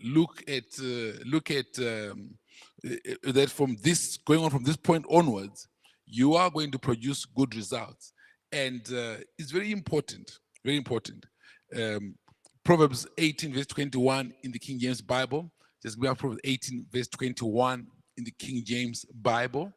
look at that from this going on from this point onwards, you are going to produce good results, and it's very important, very important. Proverbs 18 verse 21 in the King James Bible. Just grab Proverbs 18 verse 21 in the King James Bible.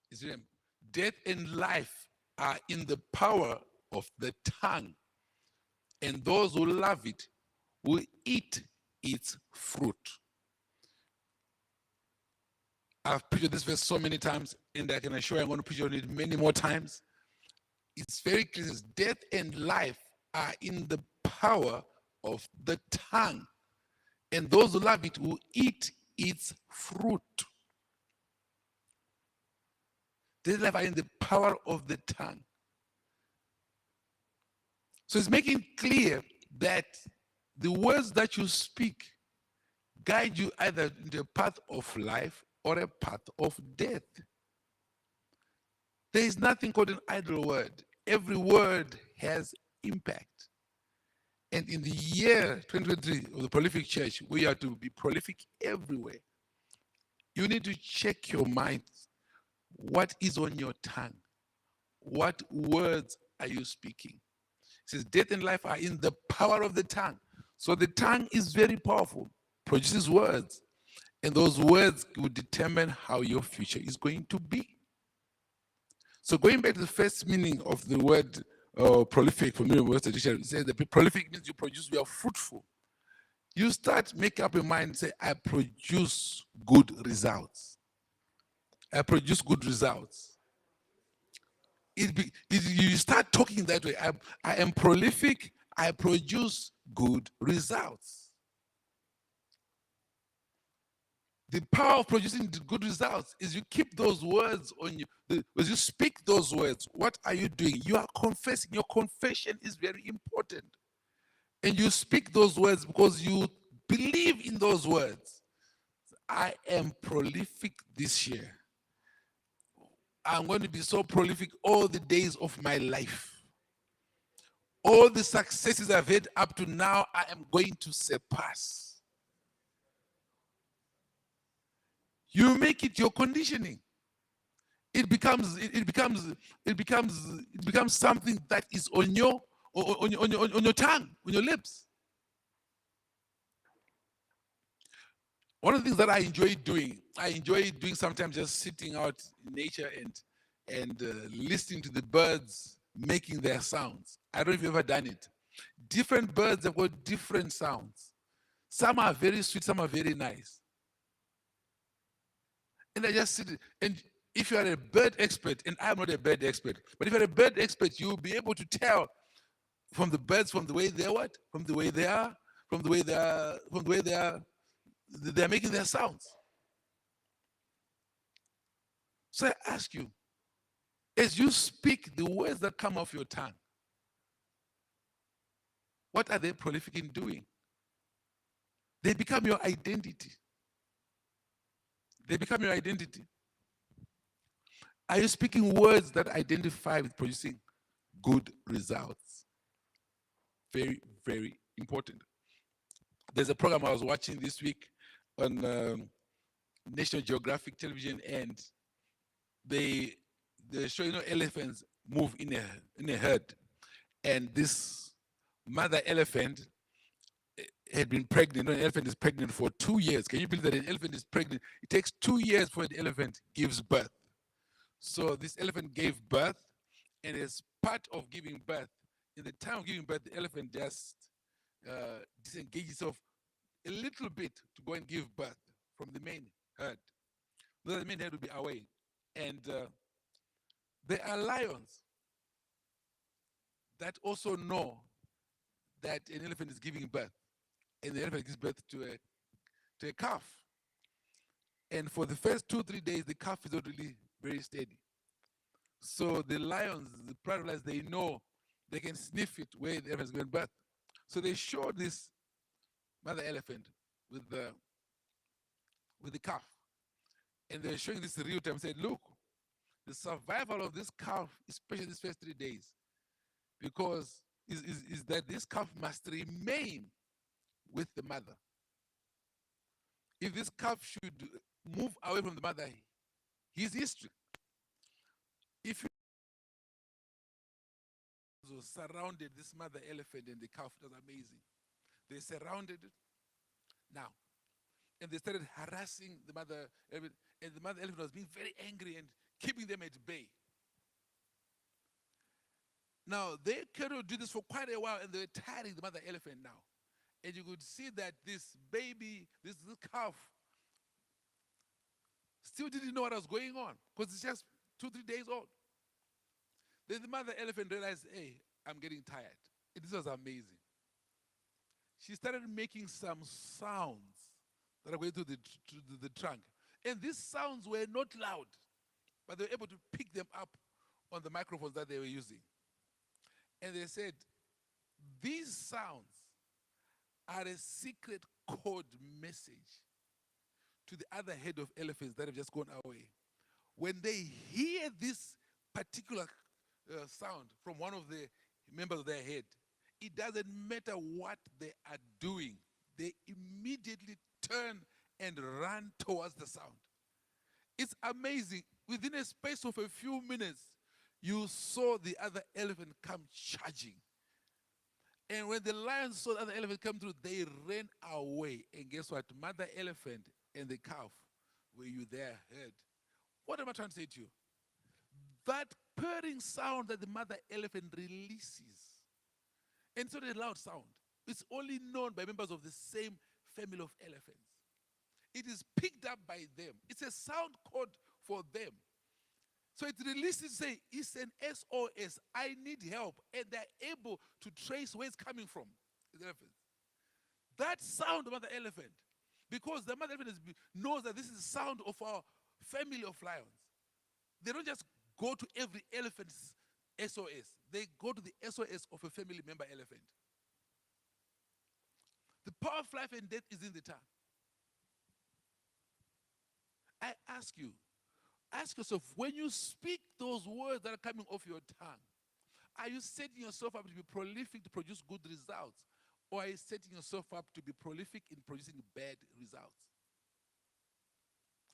It's written, death and life are in the power of the tongue, and those who love it will eat its fruit. I've preached this verse so many times, and I can assure you I'm going to preach on it many more times. It's very clear. Death and life are in the power of the tongue, and those who love it will eat its fruit. Death and life are in the power of the tongue. So it's making clear that the words that you speak guide you either into a path of life or a path of death. There is nothing called an idle word. Every word has impact. And in the year 2023 of the Prolific Church, we are to be prolific everywhere. You need to check your mind. What is on your tongue? What words are you speaking? It says death and life are in the power of the tongue. So the tongue is very powerful, produces words. And those words will determine how your future is going to be. So going back to the first meaning of the word prolific from the Western Dictionary, it says that prolific means you produce, you are fruitful. You start make up your mind and say, I produce good results. I produce good results. You start talking that way. I am prolific, I produce good results. The power of producing good results is you keep those words on you. As you speak those words, what are you doing? You are confessing. Your confession is very important. And you speak those words because you believe in those words. I am prolific this year. I'm going to be so prolific all the days of my life. All the successes I've had up to now, I am going to surpass. You make it your conditioning. It becomes something that is on your tongue, on your lips. One of the things that I enjoy doing sometimes just sitting out in nature and listening to the birds making their sounds. I don't know if you've ever done it. Different birds have got different sounds. Some are very sweet, some are very nice. And I just sit, and if you are a bird expert, and I'm not a bird expert, but if you're a bird expert, you'll be able to tell from the birds, from the way they're what? From the way they are, they're making their sounds. So I ask you, as you speak the words that come off your tongue, what are they prolific in doing? They become your identity. They become your identity. Are you speaking words that identify with producing good results? Very, very important. There's a program I was watching this week on National Geographic Television, and they show, elephants move in a herd. And this mother elephant had been pregnant. An elephant is pregnant for 2 years. Can you believe that an elephant is pregnant? It takes 2 years for the elephant gives birth. So this elephant gave birth, and as part of giving birth, in the time of giving birth, the elephant just disengages itself a little bit to go and give birth from the main herd. The main herd will be away. And there are lions that also know that an elephant is giving birth. And the elephant gives birth to a calf. And for the first 2-3 days, the calf is not really very steady. So the lions, the pride lions, they know They can sniff it where the elephant is giving birth. So they showed this mother elephant with the calf. And they're showing this real time, said, look, the survival of this calf, especially these first 3 days, because is that this calf must remain with the mother. If this calf should move away from the mother, his history. If you surrounded this mother elephant and the calf, it was amazing. They surrounded it. Now, and they started harassing the mother elephant, and the mother elephant was being very angry and keeping them at bay. Now, they could do this for quite a while, and they were tiring the mother elephant now. And you could see that this baby, this calf, still didn't know what was going on because it's just 2-3 days old. Then the mother elephant realized, hey, I'm getting tired. And this was amazing. She started making some sounds that are going to the trunk. And these sounds were not loud, but they were able to pick them up on the microphones that they were using. And they said, these sounds are a secret code message to the other head of elephants that have just gone away. When they hear this particular sound from one of the members of their head, it doesn't matter what they are doing. They immediately turn and run towards the sound. It's amazing. Within a space of a few minutes, you saw the other elephant come charging. And when the lion saw the other elephant come through, they ran away. And guess what? Mother elephant and the calf were you there heard. What am I trying to say to you? That purring sound that the mother elephant releases, and it's not a loud sound. It's only known by members of the same family of elephants. It is picked up by them. It's a sound code for them. So it releases, say, it's an SOS. I need help. And they're able to trace where it's coming from. The elephant. That sound of mother elephant, because the mother elephant knows that this is the sound of our family of lions. They don't just go to every elephant's SOS. They go to the SOS of a family member elephant. The power of life and death is in the tongue. I ask you, ask yourself, when you speak those words that are coming off your tongue, are you setting yourself up to be prolific to produce good results? Or are you setting yourself up to be prolific in producing bad results?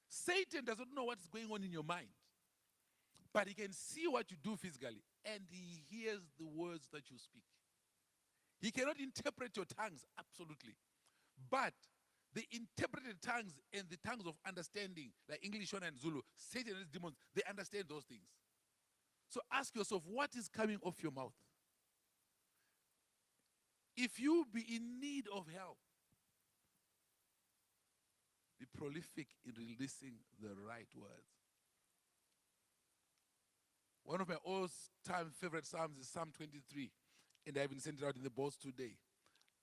Satan doesn't know what's going on in your mind, but he can see what you do physically, and he hears the words that you speak. He cannot interpret your tongues, absolutely. But the interpreted tongues and the tongues of understanding, like English, Shona, and Zulu, Satan and his demons, they understand those things. So ask yourself, what is coming off your mouth? If you be in need of help, be prolific in releasing the right words. One of my all-time favorite psalms is Psalm 23, and I've been sent it out in the boards today.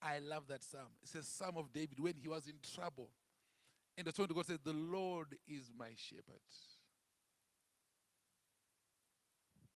I love that psalm. It's a psalm of David when he was in trouble. And the Son of God said, the Lord is my shepherd.